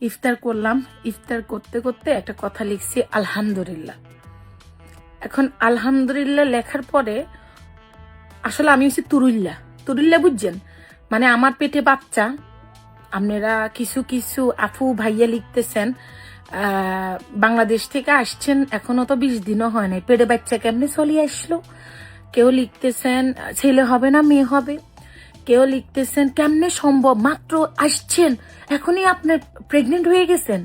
ইফতার করলাম। ইফতার করতে করতে একটা কথা লিখছি আলহামদুলিল্লাহ। এখন আলহামদুলিল্লাহ লেখার পরে আসলে আমি হচ্ছে তুরুল্লা বুঝছেন, মানে আমার পেটে বাচ্চা। আপনারা কিছু কিছু আফু ভাইয়া লিখতেছেন বাংলাদেশ থেকে আসছেন, এখনো তো 20 দিনও হয় নাই, পেটে বাচ্চা কেমনে চলে আসলো। কেউ লিখতেছেন ছেলে হবে না মেয়ে হবে, কেউ লিখতেছেন কেমনে সম্ভব, মাত্র আসছেন এখনই আপনার প্রেগনেন্ট হয়ে গেছেন।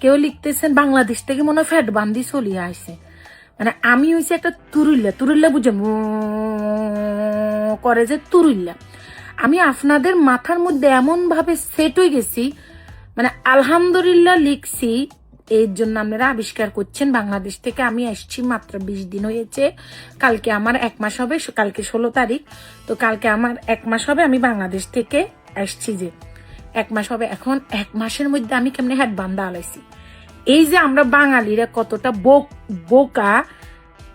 কেউ লিখতেছেন বাংলাদেশ থেকে মনে হয় ফ্যাট বান্দি চলিয়ে আসে। মানে আমি হয়েছি একটা তুরুল্লা বুঝে করে যে তুরুল্লা। আমি আপনাদের মাথার মধ্যে এমন ভাবে সেট হয়ে গেছি, মানে আলহামদুলিল্লাহ লিখছি এর জন্য আপনারা আবিষ্কার করছেন বাংলাদেশ থেকে আমি আসছি, মাত্র 20 দিন হয়েছে। কালকে আমার 1 মাস হবে, কালকে 16 তারিখ, তো কালকে আমার 1 মাস হবে আমি বাংলাদেশ থেকে আসছি, যে 1 মাস হবে। এখন 1 মাসের মধ্যে আমি কেমনে হ্যাট বান্ধা আলাইছি। এই যে আমরা বাঙালিরা কতটা বোকা,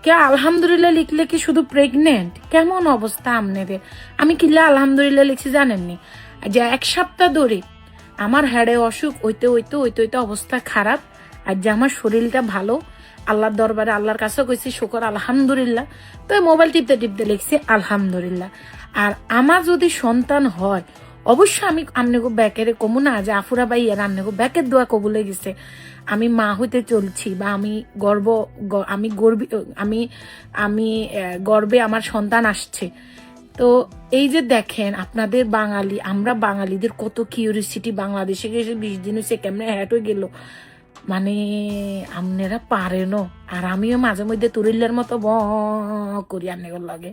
কে আলহামদুলিল্লাহ লিখলে কি শুধু প্রেগনেন্ট, কেমন অবস্থা আপনাদের। আমি কিল্লা আলহামদুলিল্লাহ লিখছি জানেননি, যে 1 সপ্তাহ ধরে আমার হেডে অসুখ হইতে অবস্থা খারাপ, আর যে আমার শরীরটা ভালো, আল্লাহর দরবারে আল্লাহর কাছে কইছি শুকর আলহামদুলিল্লাহ। তো মোবাইল টিপতে লিখছি আলহামদুলিল্লাহ। আর আমার যদি সন্তান হয় অবশ্যই আমি আপনাকে ব্যাকেরে কমু না যে আফুরা ভাই আর আপনাকে ব্যাকের দোয়া কবুলে গেছে, আমি মা হইতে চলছি, বা আমি আমি গর্বে আমার সন্তান আসছে। তো এই যে দেখেন আপনাদের বাঙালি, আমরা বাঙালিদের কত কিউরিসিটি, বাংলাদেশে গেছে 20 দিন হয়েছে কেমনে হ্যাট হয়ে গেল, মানে আপনারা পারেনও। আর আমিও মাঝে মধ্যে তুরিল্লার মতো করি আপনাদের লাগে।